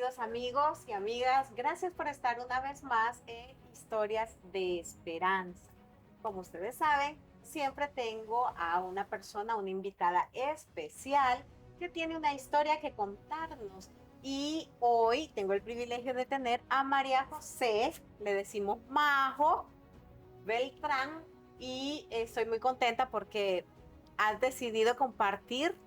queridos amigos y amigas. Gracias por estar una vez más en Historias de Esperanza. Como ustedes saben, siempre tengo a una persona, una invitada especial que tiene una historia que contarnos. Y hoy tengo el privilegio de tener a María José, le decimos Majo Beltrán, y estoy muy contenta porque has decidido compartir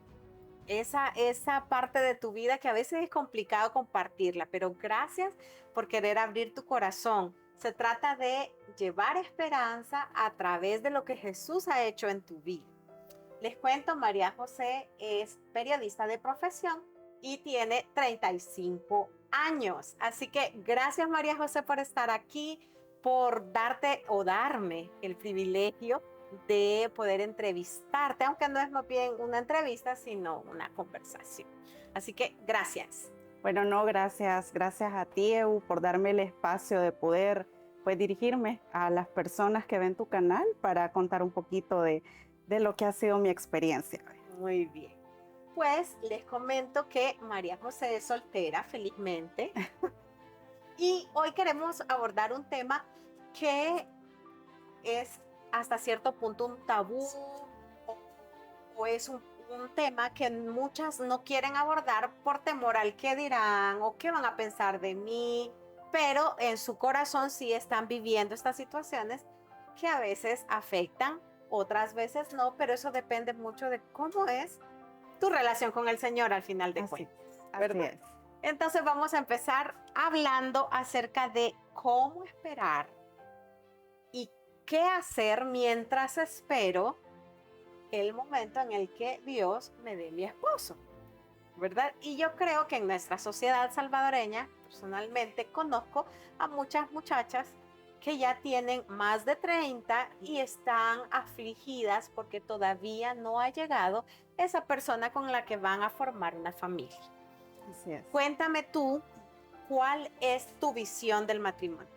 esa parte de tu vida que a veces es complicado compartirla, pero gracias por querer abrir tu corazón. Se trata de llevar esperanza a través de lo que Jesús ha hecho en tu vida. Les cuento, María José es periodista de profesión y tiene 35 años. Así que gracias, María José, por estar aquí, por darte o darme el privilegio de poder entrevistarte, aunque no es más bien una entrevista, sino una conversación. Así que gracias. Bueno, no, gracias a ti, Eu, por darme el espacio de poder pues, dirigirme a las personas que ven tu canal para contar un poquito de lo que ha sido mi experiencia. Muy bien. Pues les comento que María José es soltera, felizmente, y hoy queremos abordar un tema que es hasta cierto punto un tabú o es un tema que muchas no quieren abordar por temor al qué dirán o qué van a pensar de mí, pero en su corazón sí están viviendo estas situaciones que a veces afectan, otras veces no, pero eso depende mucho de cómo es tu relación con el Señor al final de cuentas, ¿verdad? Así es. Entonces vamos a empezar hablando acerca de cómo esperar y qué hacer mientras espero el momento en el que Dios me dé mi esposo, ¿verdad? Y yo creo que en nuestra sociedad salvadoreña, personalmente conozco a muchas muchachas que ya tienen más de 30 y están afligidas porque todavía no ha llegado esa persona con la que van a formar una familia. Así es. Cuéntame tú, ¿cuál es tu visión del matrimonio?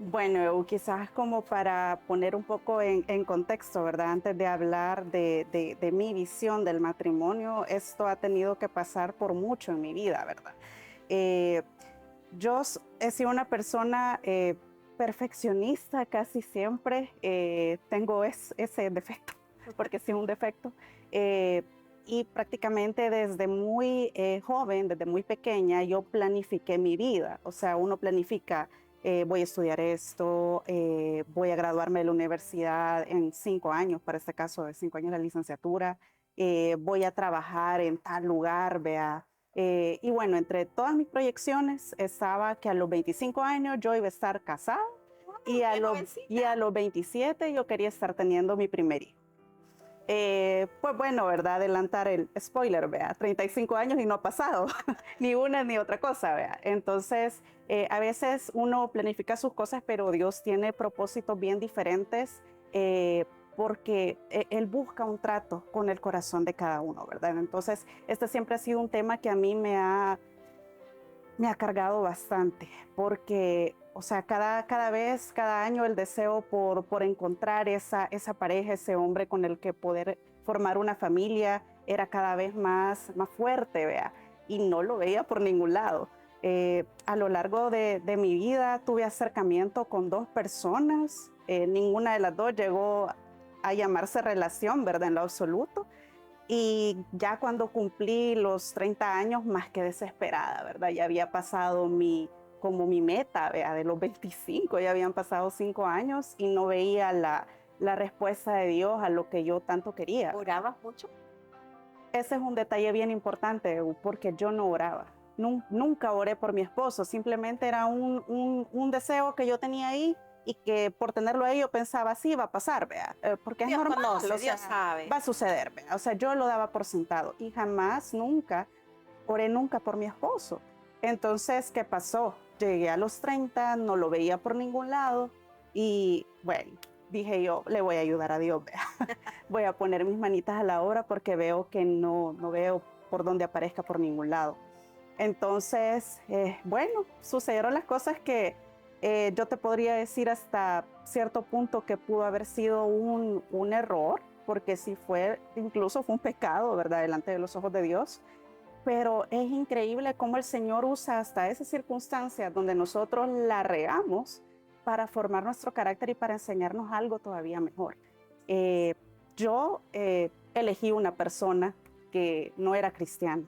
Bueno, Eu, quizás como para poner un poco en contexto, ¿verdad? Antes de hablar de mi visión del matrimonio, esto ha tenido que pasar por mucho en mi vida, ¿verdad? Eh, yo he sido una persona perfeccionista casi siempre, tengo ese defecto, porque sí es un defecto, y prácticamente desde muy joven, desde muy pequeña, yo planifiqué mi vida, o sea, uno planifica, voy a estudiar esto, voy a graduarme de la universidad en 5 años, para este caso de 5 años la licenciatura, voy a trabajar en tal lugar, vea. Y bueno, entre todas mis proyecciones estaba que a los 25 años yo iba a estar casada y a los 27 yo quería estar teniendo mi primer hijo. Pues bueno, ¿verdad? Adelantar el spoiler, vea, 35 años y no ha pasado ni una ni otra cosa, vea. Entonces, a veces uno planifica sus cosas, pero Dios tiene propósitos bien diferentes porque Él busca un trato con el corazón de cada uno, ¿verdad? Entonces, este siempre ha sido un tema que a mí me ha cargado bastante, porque, o sea, cada vez, cada año el deseo por encontrar esa pareja, ese hombre con el que poder formar una familia era cada vez más fuerte, vea, y no lo veía por ningún lado. A lo largo de mi vida tuve acercamiento con 2 personas, ninguna de las dos llegó a llamarse relación, ¿verdad? En lo absoluto. Y ya cuando cumplí los 30 años, más que desesperada, ¿verdad? Ya había pasado como mi meta, ¿verdad? De los 25, ya habían pasado 5 años y no veía la respuesta de Dios a lo que yo tanto quería. ¿Orabas mucho? Ese es un detalle bien importante, porque yo no oraba. Nunca oré por mi esposo, simplemente era un deseo que yo tenía ahí y que por tenerlo ahí yo pensaba, sí, va a pasar, vea, porque es Dios normal, conoce, o sea, Dios sabe. va a suceder, vea. O sea, yo lo daba por sentado y jamás, nunca, oré nunca por mi esposo. Entonces, ¿qué pasó? Llegué a los 30, no lo veía por ningún lado y bueno, dije yo, le voy a ayudar a Dios, vea. Voy a poner mis manitas a la obra porque veo que no veo por dónde aparezca por ningún lado. Entonces, bueno, sucedieron las cosas que yo te podría decir hasta cierto punto que pudo haber sido un error, porque sí incluso fue un pecado, ¿verdad?, delante de los ojos de Dios. pero es increíble cómo el Señor usa hasta esas circunstancias donde nosotros la regamos para formar nuestro carácter y para enseñarnos algo todavía mejor. Eh, yo elegí una persona que no era cristiana.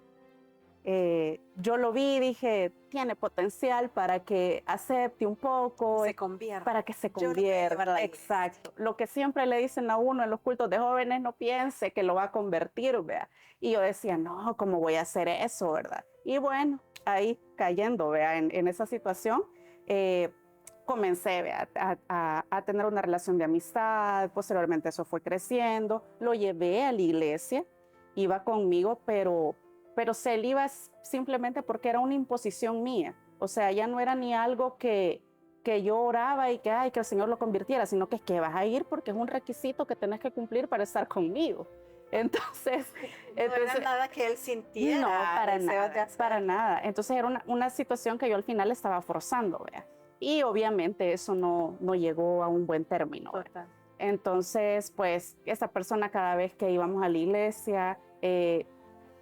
Yo lo vi y dije, tiene potencial para que acepte un poco, Se convierte. para que se Yo lo voy a llevar a convierta. la iglesia. Exacto. Lo que siempre le dicen a uno en los cultos de jóvenes, no piense que lo va a convertir, vea. Y yo decía, no, ¿cómo voy a hacer eso, verdad? Y bueno, ahí cayendo, vea, en esa situación, comencé, vea, a tener una relación de amistad. Posteriormente eso fue creciendo. Lo llevé a la iglesia, iba conmigo, pero se él iba simplemente porque era una imposición mía. O sea, ya no era ni algo que yo oraba y que, ay, que el Señor lo convirtiera, sino que es que vas a ir porque es un requisito que tenés que cumplir para estar conmigo. Entonces, No era nada que él sintiera. No, para deseos de nada, hacer. para nada. Entonces era una situación que yo al final estaba forzando, ¿vea? Y obviamente eso no llegó a un buen término, ¿vea? Total. Entonces, pues, esa persona cada vez que íbamos a la iglesia,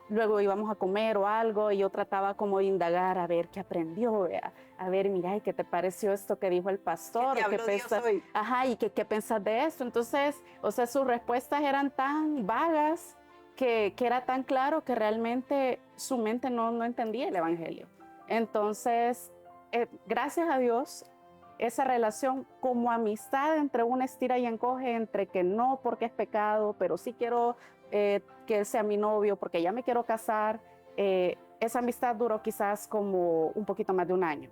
luego íbamos a comer o algo, y yo trataba como de indagar a ver qué aprendió, ¿vea? A ver, mira, ¿y qué te pareció esto que dijo el pastor? ¿Qué te habló Dios hoy? Ajá, ¿y qué pensás de esto? Entonces, o sea, sus respuestas eran tan vagas que era tan claro que realmente su mente no entendía el evangelio. Entonces, gracias a Dios, esa relación como amistad entre una estira y encoge, entre que no porque es pecado, pero sí quiero que él sea mi novio porque ya me quiero casar, esa amistad duró quizás como un poquito más de un año.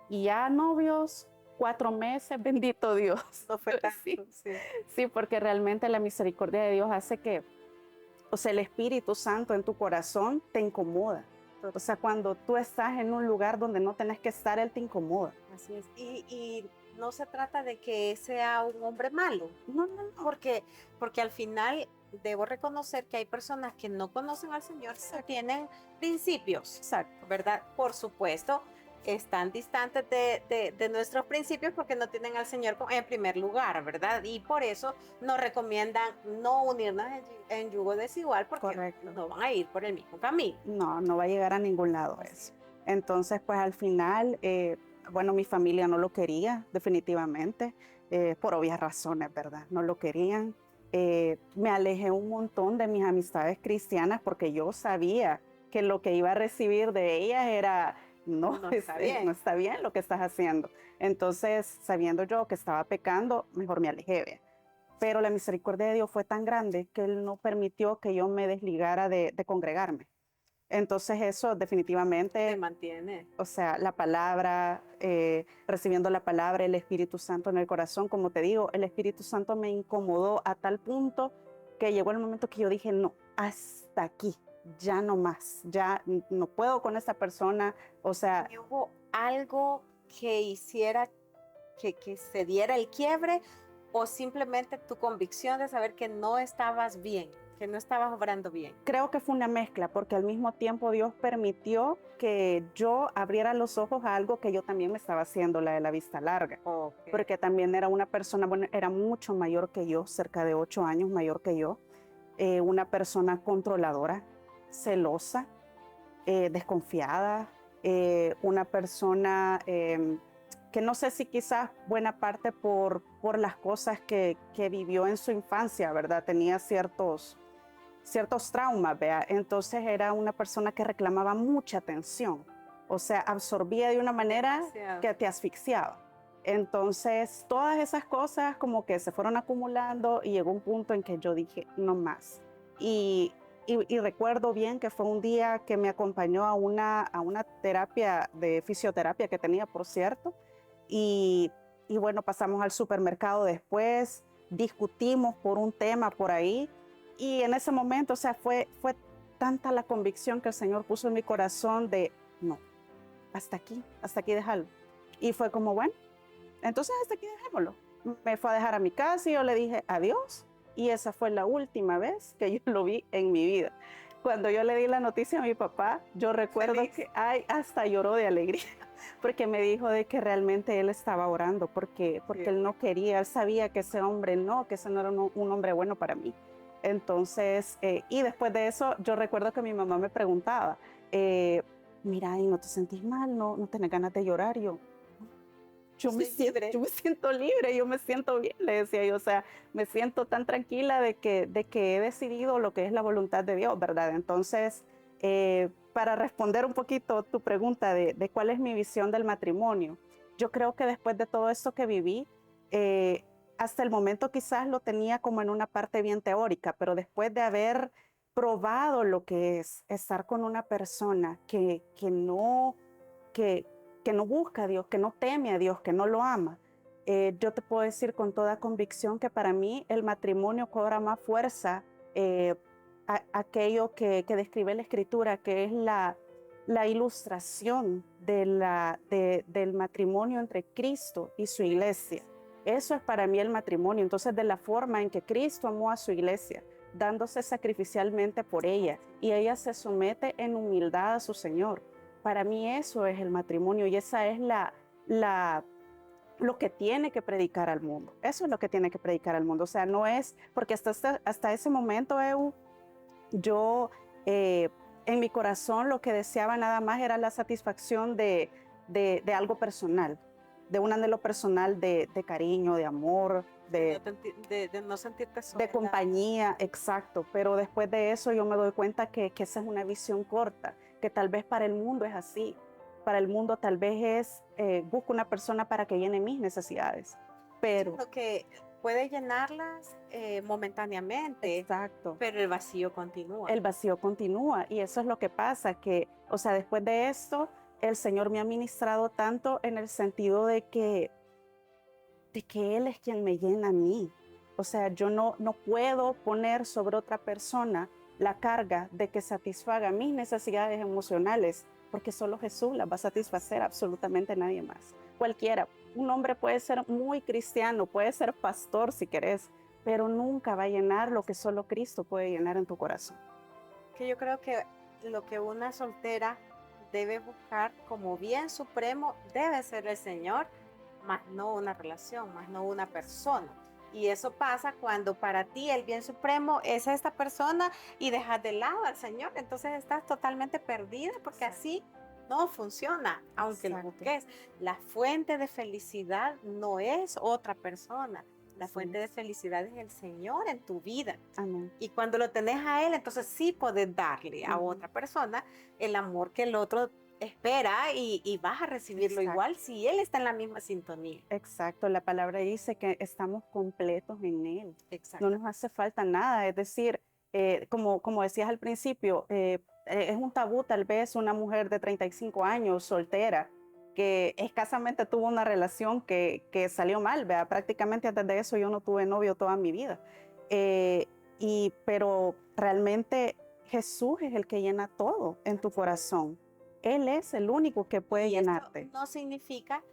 Y ya novios, 4 meses, bendito Dios. No fue tanto, Sí, sí. sí, porque realmente la misericordia de Dios hace que, o sea, el Espíritu Santo en tu corazón te incomoda. O sea, cuando tú estás en un lugar donde no tenés que estar, Él te incomoda. Así es. Y no se trata de que sea un hombre malo, No, no, no. porque al final debo reconocer que hay personas que no conocen al Señor, que tienen principios, Exacto. ¿verdad? Por supuesto, están distantes de nuestros principios porque no tienen al Señor en primer lugar, ¿verdad? Y por eso nos recomiendan no unirnos en yugo desigual porque Correcto. no van a ir por el mismo camino. No va a llegar a ningún lado eso. Entonces, pues al final, bueno, mi familia no lo quería, definitivamente, por obvias razones, ¿verdad? No lo querían. Me alejé un montón de mis amistades cristianas porque yo sabía que lo que iba a recibir de ellas era, No está bien. no está bien lo que estás haciendo. Entonces, sabiendo yo que estaba pecando, mejor me alejé, ¿ve? Pero la misericordia de Dios fue tan grande que Él no permitió que yo me desligara de congregarme. Entonces eso Te definitivamente, mantiene. o sea, la palabra, recibiendo la palabra, el Espíritu Santo en el corazón, como te digo, el Espíritu Santo me incomodó a tal punto que llegó el momento que yo dije, no, hasta aquí, ya no más, ya no puedo con esta persona, o sea, ¿Y hubo algo que hiciera que se diera el quiebre o simplemente tu convicción de saber que no estabas bien, que no estabas obrando bien? creo que fue una mezcla, porque al mismo tiempo Dios permitió que yo abriera los ojos a algo que yo también me estaba haciendo, la de la vista larga. Okay. Porque también era una persona, bueno, era mucho mayor que yo, cerca de 8 años mayor que yo, una persona controladora, celosa, desconfiada, una persona que no sé si quizás buena parte por las cosas que vivió en su infancia, ¿verdad? Tenía ciertos traumas, ¿vea? Entonces era una persona que reclamaba mucha atención, o sea, absorbía de una manera Demasiado. que te asfixiaba. Entonces, todas esas cosas como que se fueron acumulando y llegó un punto en que yo dije, no más. Y recuerdo bien que fue un día que me acompañó a una terapia de fisioterapia que tenía, por cierto, y bueno, pasamos al supermercado después, discutimos por un tema por ahí, y en ese momento, o sea, fue tanta la convicción que el Señor puso en mi corazón de, no, hasta aquí déjalo. Y fue como, bueno, entonces hasta aquí dejémoslo. Me fue a dejar a mi casa y yo le dije adiós. Y esa fue la última vez que yo lo vi en mi vida. Cuando yo le di la noticia a mi papá, yo recuerdo Feliz. que hasta lloró de alegría, porque me dijo de que realmente él estaba orando, porque Sí. él no quería, él sabía que ese hombre que ese no era un hombre bueno para mí. Entonces, y después de eso, yo recuerdo que mi mamá me preguntaba, eh, mira, y no te sentís mal, no tenés ganas de llorar. Yo me siento libre, yo me siento bien, le decía yo, o sea, me siento tan tranquila de que he decidido lo que es la voluntad de Dios, ¿verdad? Entonces, para responder un poquito tu pregunta de cuál es mi visión del matrimonio, yo creo que después de todo esto que viví, hasta el momento quizás lo tenía como en una parte bien teórica, pero después de haber probado lo que es estar con una persona que, que no busca a Dios, que no teme a Dios, que no lo ama, yo te puedo decir con toda convicción que para mí el matrimonio cobra más fuerza, aquello que describe la Escritura, que es la ilustración del matrimonio entre Cristo y su iglesia. Eso es para mí el matrimonio. Entonces, de la forma en que Cristo amó a su iglesia, dándose sacrificialmente por ella, y ella se somete en humildad a su Señor. Para mí eso es el matrimonio y esa es lo que tiene que predicar al mundo. Eso es lo que tiene que predicar al mundo. O sea, no es, porque hasta ese momento, yo en mi corazón lo que deseaba nada más era la satisfacción de algo personal, de un anhelo personal de cariño, de amor, de no sentirte sola. de compañía, exacto. Pero después de eso yo me doy cuenta que esa es una visión corta, que tal vez para el mundo es así. Para el mundo tal vez busco una persona para que llene mis necesidades. Pero lo que puede llenarlas momentáneamente, exacto, pero el vacío continúa. el vacío continúa y eso es lo que pasa, que, o sea, después de esto, el Señor me ha ministrado tanto en el sentido de que Él es quien me llena a mí. O sea, yo no puedo poner sobre otra persona la carga de que satisfaga mis necesidades emocionales, porque solo Jesús las va a satisfacer, absolutamente nadie más. Cualquiera. Un hombre puede ser muy cristiano, puede ser pastor si querés, pero nunca va a llenar lo que solo Cristo puede llenar en tu corazón. Que yo creo que lo que una soltera debe buscar como bien supremo debe ser el Señor, más no una relación, más no una persona. Y eso pasa cuando para ti el bien supremo es esta persona y dejas de lado al Señor. Entonces estás totalmente perdida porque así no funciona, aunque lo busques. La fuente de felicidad no es otra persona. La fuente de felicidad es el Señor en tu vida. Amén. Y cuando lo tenés a Él, entonces sí puedes darle a otra persona el amor que el otro espera y vas a recibirlo igual si Él está en la misma sintonía. Exacto, la palabra dice que estamos completos en Él. Exacto. No nos hace falta nada, es decir, como decías al principio, es un tabú tal vez una mujer de 35 años, soltera, que escasamente tuvo una relación que salió mal, ¿verdad? Prácticamente antes de eso yo no tuve novio toda mi vida. Pero realmente Jesús es el que llena todo en tu corazón. Él es el único que puede llenarte. No significa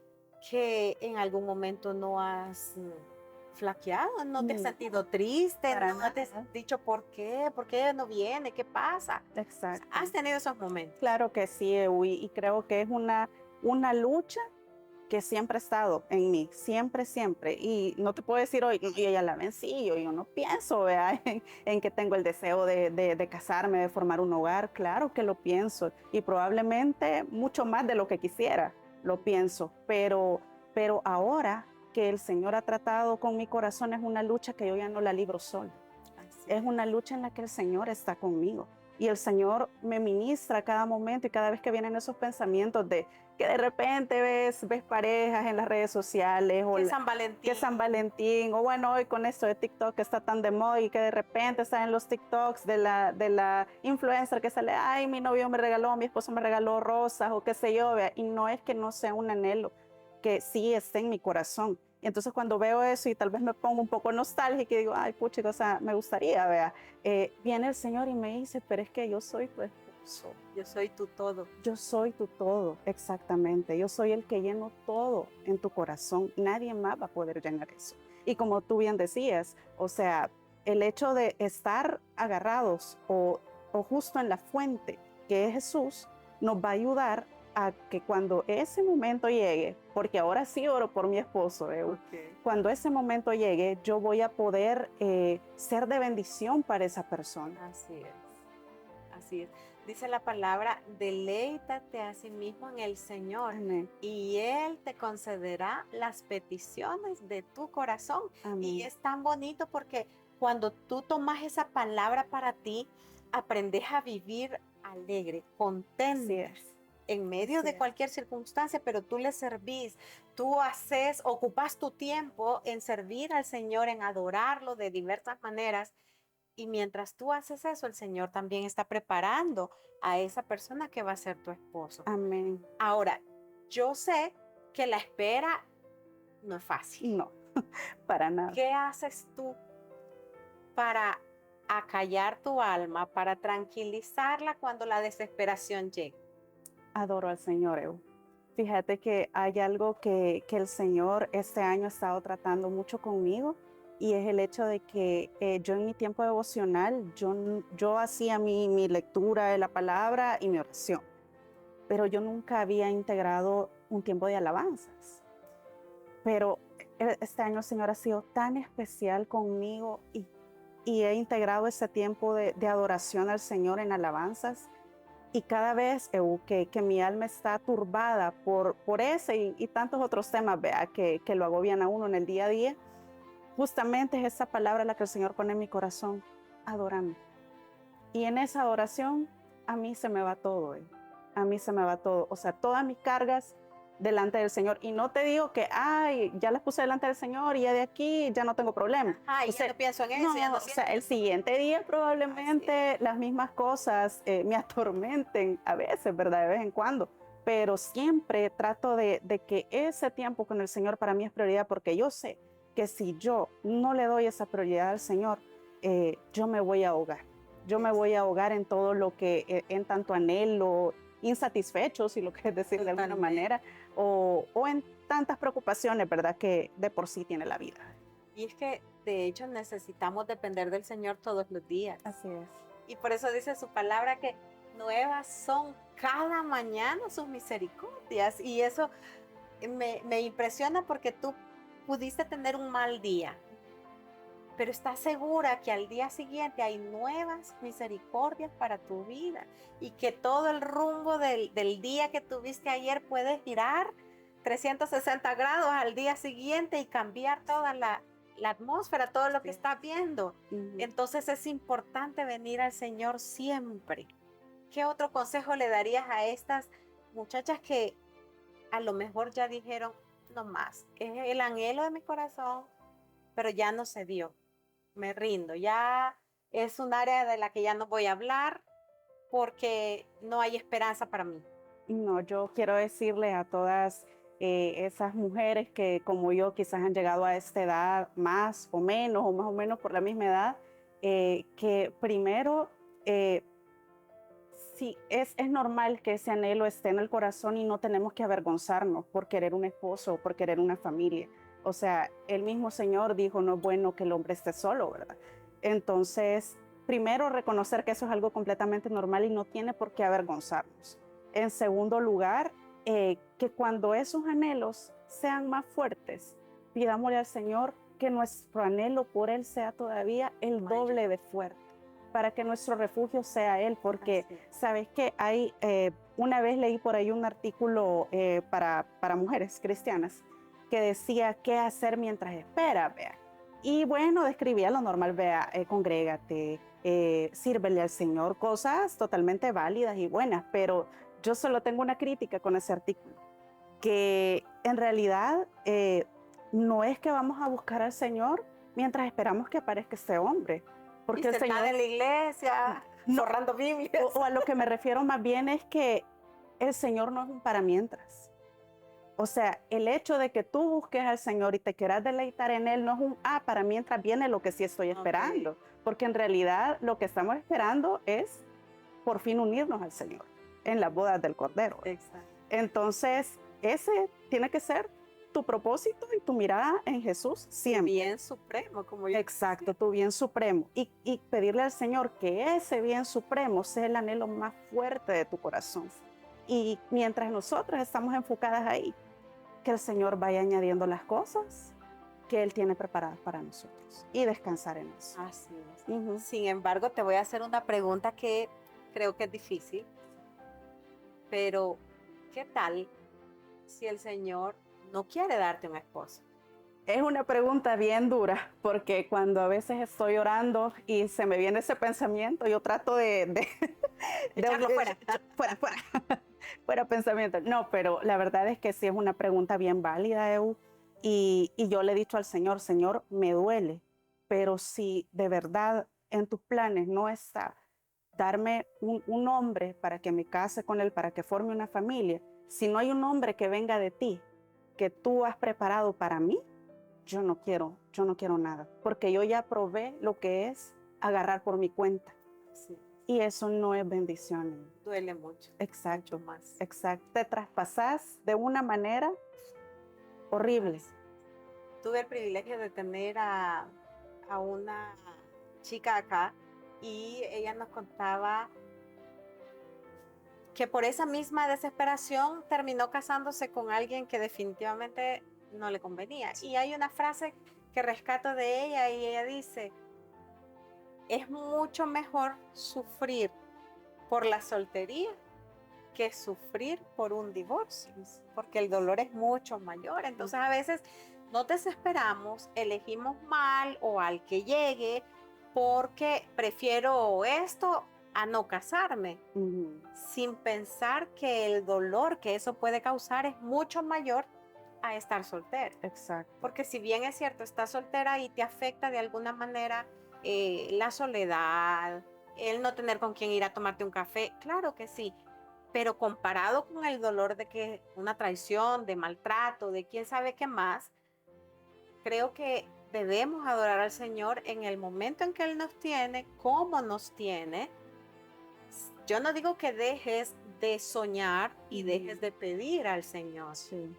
que en algún momento no has flaqueado, no te has sentido triste, no te has dicho por qué no viene, qué pasa. Exacto. O sea, has tenido esos momentos. Claro que sí, y creo que es una lucha que siempre ha estado en mí, siempre, siempre. Y no te puedo decir hoy, yo ya la vencí, yo no pienso en que tengo el deseo de casarme, de formar un hogar. Claro que lo pienso y probablemente mucho más de lo que quisiera, lo pienso. Pero ahora que el Señor ha tratado con mi corazón, es una lucha que yo ya no la libro sola. Es una lucha en la que el Señor está conmigo. Y el Señor me ministra a cada momento y cada vez que vienen esos pensamientos de que de repente ves parejas en las redes sociales o que San Valentín o bueno, hoy con esto de TikTok que está tan de moda y que de repente están en los TikToks de la influencer que sale, ay, mi novio me regaló, mi esposo me regaló rosas o qué sé yo, ¿vea? Y no es que no sea un anhelo, que sí esté en mi corazón. Y entonces cuando veo eso y tal vez me pongo un poco nostálgica y digo, ay, pucha, o sea, me gustaría, vea, viene el Señor y me dice, pero es que yo soy tu esposo. Yo soy tu todo. Yo soy tu todo, exactamente. Yo soy el que lleno todo en tu corazón. Nadie más va a poder llenar eso. Y como tú bien decías, o sea, el hecho de estar agarrados o justo en la fuente que es Jesús, nos va a ayudar a que cuando ese momento llegue, porque ahora sí oro por mi esposo, cuando ese momento llegue, yo voy a poder ser de bendición para esa persona. Así es, así es. Dice la palabra, deleítate a sí mismo en el Señor Amén. y Él te concederá las peticiones de tu corazón. Amén. Y es tan bonito porque cuando tú tomas esa palabra para ti, aprendes a vivir alegre, Así contento es. en medio Así de es. cualquier circunstancia, pero tú le servís, ocupas tu tiempo en servir al Señor, en adorarlo de diversas maneras. Y mientras tú haces eso, el Señor también está preparando a esa persona que va a ser tu esposo. Amén. Ahora, yo sé que la espera no es fácil. No, para nada. ¿Qué haces tú para acallar tu alma, para tranquilizarla cuando la desesperación llega? Adoro al Señor, Evo. Fíjate que hay algo que el Señor este año ha estado tratando mucho conmigo y es el hecho de que yo en mi tiempo devocional, yo hacía mi lectura de la palabra y mi oración, pero yo nunca había integrado un tiempo de alabanzas. Pero este año el Señor ha sido tan especial conmigo y he integrado ese tiempo de adoración al Señor en alabanzas. Y cada vez que mi alma está turbada por ese y tantos otros temas, vea, que lo agobian a uno en el día a día, justamente es esa palabra la que el Señor pone en mi corazón, adorando. Y en esa adoración a mí se me va todo, a mí se me va todo. O sea, todas mis cargas delante del Señor. Y no te digo que, ay, ya las puse delante del Señor y ya de aquí ya no tengo problema. Ay, O ya sea, no pienso en eso, ya no o sea, siento. el siguiente día probablemente las mismas cosas me atormenten a veces, ¿verdad? De vez en cuando. Pero siempre trato de que ese tiempo con el Señor para mí es prioridad, porque yo sé que si yo no le doy esa prioridad al Señor, yo me voy a ahogar. Yo me voy a ahogar en todo lo que, en tanto anhelo, insatisfecho, si lo quieres decir de alguna manera, o en tantas preocupaciones, ¿verdad? Que de por sí tiene la vida. Y es que, de hecho, necesitamos depender del Señor todos los días. Así es. Y por eso dice su palabra que nuevas son cada mañana sus misericordias. Y eso me impresiona porque tú pudiste tener un mal día, pero estás segura que al día siguiente hay nuevas misericordias para tu vida y que todo el rumbo del día que tuviste ayer puede girar 360 grados al día siguiente y cambiar toda la atmósfera, todo lo que estás viendo. Entonces es importante venir al Señor siempre. ¿Qué otro consejo le darías a estas muchachas que a lo mejor ya dijeron, no más, es el anhelo de mi corazón, pero ya no se dio? Me rindo, ya es un área de la que ya no voy a hablar porque no hay esperanza para mí. No, yo quiero decirle a todas esas mujeres que como yo quizás han llegado a esta edad más o menos por la misma edad, que primero, sí, es normal que ese anhelo esté en el corazón y no tenemos que avergonzarnos por querer un esposo o por querer una familia. O sea, el mismo Señor dijo, no es bueno que el hombre esté solo, ¿verdad? Entonces, primero reconocer que eso es algo completamente normal y no tiene por qué avergonzarnos. En segundo lugar, que cuando esos anhelos sean más fuertes, pidámosle al Señor que nuestro anhelo por Él sea todavía el doble de fuerte, para que nuestro refugio sea Él, porque sabes que hay, una vez leí por ahí un artículo para mujeres cristianas que decía qué hacer mientras espera, vea. Y bueno, describía lo normal, vea, congrégate, sírvele al Señor, cosas totalmente válidas y buenas, pero yo solo tengo una crítica con ese artículo, que en realidad no es que vamos a buscar al Señor mientras esperamos que aparezca ese hombre, porque el Señor en la iglesia, forrando Biblias. O a lo que me refiero más bien es que el Señor no es un para mientras. O sea, el hecho de que tú busques al Señor y te quieras deleitar en Él no es un, para mientras viene lo que sí estoy esperando. Porque en realidad lo que estamos esperando es por fin unirnos al Señor en las bodas del Cordero. Exacto. Entonces, ese tiene que ser tu propósito y tu mirada en Jesús siempre. Tu bien supremo, como yo. Exacto, tu bien supremo. Y pedirle al Señor que ese bien supremo sea el anhelo más fuerte de tu corazón. Y mientras nosotros estamos enfocadas ahí, que el Señor vaya añadiendo las cosas que Él tiene preparadas para nosotros y descansar en eso. Así es. Sin embargo, te voy a hacer una pregunta que creo que es difícil, pero ¿qué tal si el Señor no quiere darte un esposo? Es una pregunta bien dura, porque cuando a veces estoy orando y se me viene ese pensamiento, yo trato Echarlo fuera. fuera, fuera, fuera pensamiento. No, pero la verdad es que sí es una pregunta bien válida, Eu. Y yo le he dicho al Señor, Señor, me duele, pero si de verdad en tus planes no está darme un hombre para que me case con él, para que forme una familia, si no hay un hombre que venga de ti, que tú has preparado para mí, yo no quiero nada, porque yo ya probé lo que es agarrar por mi cuenta Sí, y eso no es bendición. duele mucho, Exacto, mucho más. exacto. Te traspasás de una manera horrible. Tuve el privilegio de tener a una chica acá y ella nos contaba que por esa misma desesperación terminó casándose con alguien que definitivamente no le convenía. Y hay una frase que rescato de ella y ella dice, es mucho mejor sufrir por la soltería que sufrir por un divorcio, porque el dolor es mucho mayor. Entonces a veces nos desesperamos, elegimos mal o al que llegue, porque prefiero esto a no casarme, sin pensar que el dolor que eso puede causar es mucho mayor a estar soltera. Exacto. Porque si bien es cierto, estás soltera y te afecta de alguna manera la soledad, el no tener con quién ir a tomarte un café, claro que sí, pero comparado con el dolor de que una traición, de maltrato, de quién sabe qué más, creo que debemos adorar al Señor en el momento en que Él nos tiene, cómo nos tiene. Yo no digo que dejes de soñar y dejes de pedir al Señor, Sí.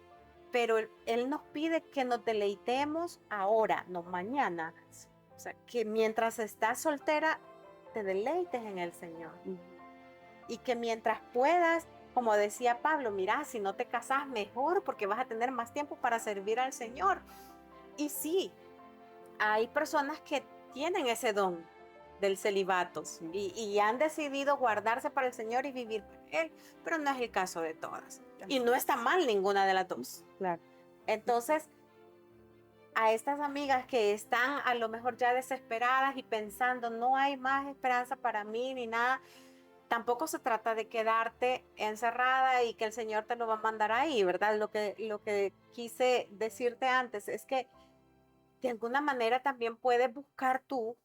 pero Él nos pide que nos deleitemos ahora, no mañana. O sea, que mientras estás soltera, te deleites en el Señor. Y que mientras puedas, como decía Pablo, mira, si no te casas mejor porque vas a tener más tiempo para servir al Señor. Y sí, hay personas que tienen ese don del celibato y han decidido guardarse para el Señor y vivir para Él, pero no es el caso de todas. Y no está mal ninguna de las dos. Claro. Entonces, a estas amigas que están a lo mejor ya desesperadas y pensando, no hay más esperanza para mí ni nada, tampoco se trata de quedarte encerrada y que el Señor te lo va a mandar ahí, ¿verdad? Lo que quise decirte antes es que de alguna manera también puedes buscar tú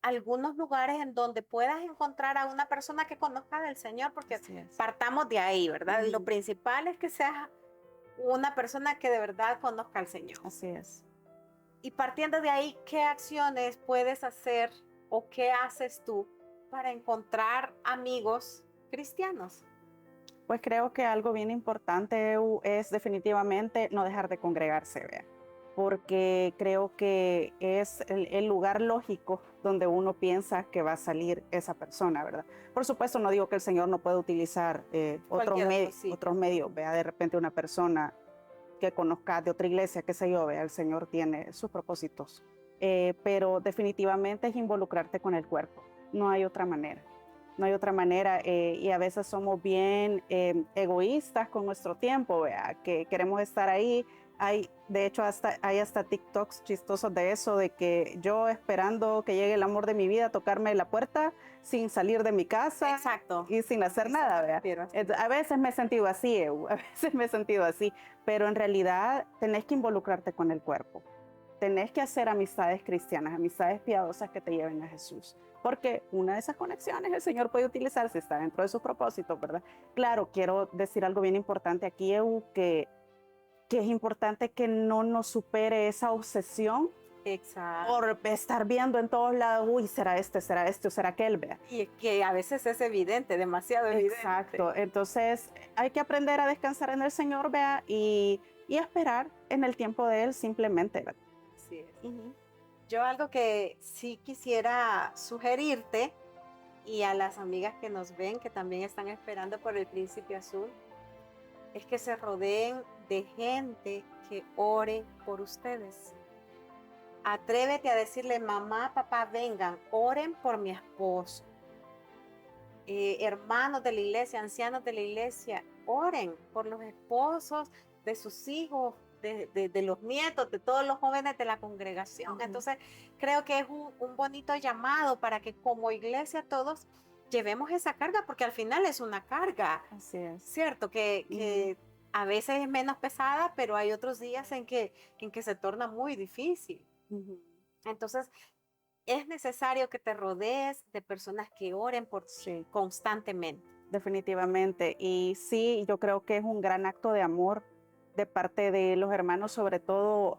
algunos lugares en donde puedas encontrar a una persona que conozca del Señor, porque partamos de ahí, ¿verdad? Lo principal es que seas una persona que de verdad conozca al Señor. Así es. Y partiendo de ahí, ¿qué acciones puedes hacer o qué haces tú para encontrar amigos cristianos? Pues creo que algo bien importante, Eu, es definitivamente no dejar de congregarse, vea, porque creo que es el lugar lógico donde uno piensa que va a salir esa persona, ¿verdad? Por supuesto, no digo que el Señor no pueda utilizar otros medios, vea, de repente una persona que conozca de otra iglesia, qué sé yo, vea, el Señor tiene sus propósitos, pero definitivamente es involucrarte con el cuerpo, no hay otra manera. No hay otra manera y a veces somos bien egoístas con nuestro tiempo, ¿vea? Que queremos estar ahí. De hecho, hay hasta TikToks chistosos de eso, de que yo esperando que llegue el amor de mi vida a tocarme la puerta sin salir de mi casa. Exacto. Y sin hacer nada, ¿vea? A veces me he sentido así, a veces me he sentido así, pero en realidad tenés que involucrarte con el cuerpo. Tenés que hacer amistades cristianas, amistades piadosas que te lleven a Jesús. Porque una de esas conexiones el Señor puede utilizar si está dentro de sus propósitos, ¿verdad? Claro, quiero decir algo bien importante aquí, Eu, que es importante que no nos supere esa obsesión. Exacto. Por estar viendo en todos lados, uy, será este o será aquel, vea. Y que a veces es evidente, demasiado evidente. Exacto, entonces hay que aprender a descansar en el Señor, vea, y esperar en el tiempo de Él simplemente, ¿verdad? Así es. Yo algo que sí quisiera sugerirte y a las amigas que nos ven, que también están esperando por el Príncipe Azul, es que se rodeen de gente que ore por ustedes. Atrévete a decirle, mamá, papá, vengan, oren por mi esposo. hermanos de la iglesia, ancianos de la iglesia, oren por los esposos de sus hijos, de los nietos, de todos los jóvenes de la congregación. Entonces, creo que es un bonito llamado para que como iglesia todos llevemos esa carga, porque al final es una carga. Así es. Cierto, que a veces es menos pesada, pero hay otros días en que se torna muy difícil. Entonces, es necesario que te rodees de personas que oren por ti constantemente. Definitivamente. Y sí, yo creo que es un gran acto de amor de parte de los hermanos, sobre todo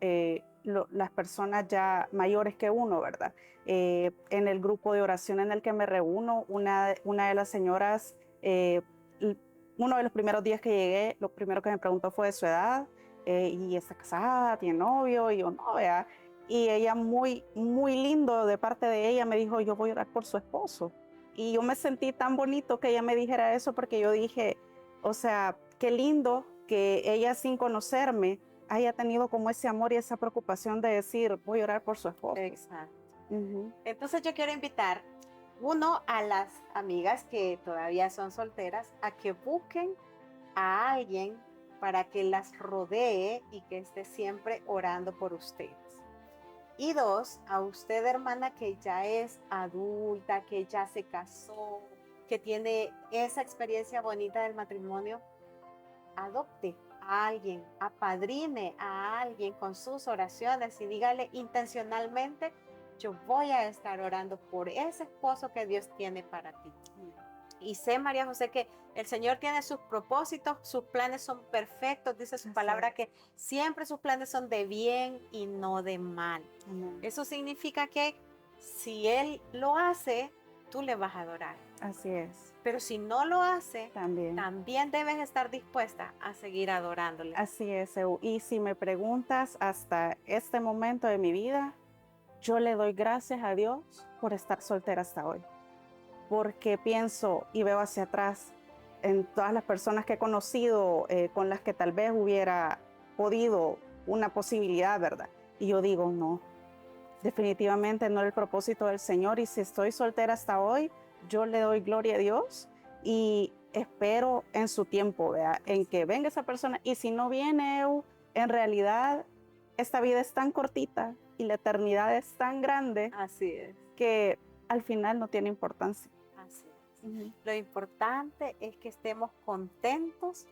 las personas ya mayores que uno, ¿verdad? En el grupo de oración en el que me reúno, una de las señoras, uno de los primeros días que llegué, lo primero que me preguntó fue de su edad, y está casada, tiene novio, y yo no, vea. Y ella muy, muy lindo de parte de ella me dijo, yo voy a orar por su esposo. Y yo me sentí tan bonito que ella me dijera eso, porque yo dije, o sea, qué lindo que ella sin conocerme haya tenido como ese amor y esa preocupación de decir, voy a orar por su esposo. Exacto. Entonces yo quiero invitar, uno, a las amigas que todavía son solteras, a que busquen a alguien para que las rodee y que esté siempre orando por ustedes. Y dos, a usted, hermana, que ya es adulta, que ya se casó, que tiene esa experiencia bonita del matrimonio, adopte a alguien, apadrine a alguien con sus oraciones y dígale intencionalmente, yo voy a estar orando por ese esposo que Dios tiene para ti. Y sé, María José, que el Señor tiene sus propósitos, sus planes son perfectos, dice su palabra que siempre sus planes son de bien y no de mal. Eso significa que si Él lo hace, tú le vas a adorar. Así es. Pero si no lo hace, también debes estar dispuesta a seguir adorándole. Así es, Ew. Y si me preguntas hasta este momento de mi vida, yo le doy gracias a Dios por estar soltera hasta hoy. Porque pienso y veo hacia atrás en todas las personas que he conocido, con las que tal vez hubiera podido una posibilidad, ¿verdad? Y yo digo, no, definitivamente no era el propósito del Señor. Y si estoy soltera hasta hoy, yo le doy gloria a Dios y espero en su tiempo, ¿verdad? En que venga esa persona. Y si no viene, en realidad esta vida es tan cortita y la eternidad es tan grande. Así es. Que al final no tiene importancia. Así es. Lo importante es que estemos contentos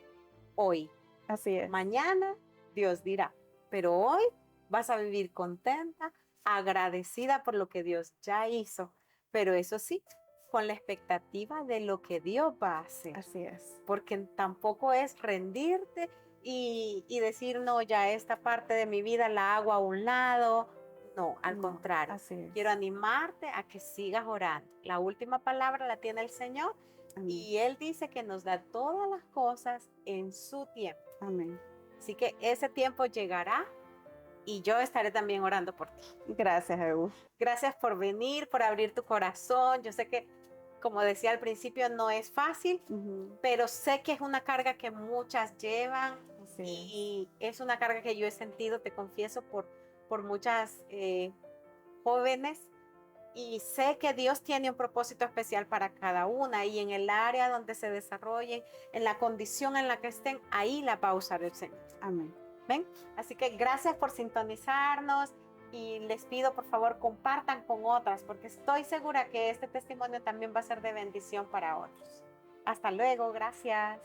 hoy. Así es. Mañana Dios dirá, pero hoy vas a vivir contenta, agradecida por lo que Dios ya hizo, pero eso sí, con la expectativa de lo que Dios va a hacer. Así es. Porque tampoco es rendirte y decir, no, ya esta parte de mi vida la hago a un lado. No, al contrario. Así es. Quiero animarte a que sigas orando. La última palabra la tiene el Señor. Amén. Y Él dice que nos da todas las cosas en su tiempo. Amén. Así que ese tiempo llegará y yo estaré también orando por ti. Gracias, Ew. Gracias por venir, por abrir tu corazón. Yo sé que, como decía al principio, no es fácil, pero sé que es una carga que muchas llevan y es una carga que yo he sentido, te confieso, por muchas jóvenes, y sé que Dios tiene un propósito especial para cada una y en el área donde se desarrollen, en la condición en la que estén, ahí la va a usar el Señor. Amén. ¿Ven? Así que gracias por sintonizarnos y les pido por favor compartan con otras porque estoy segura que este testimonio también va a ser de bendición para otros. Hasta luego, gracias.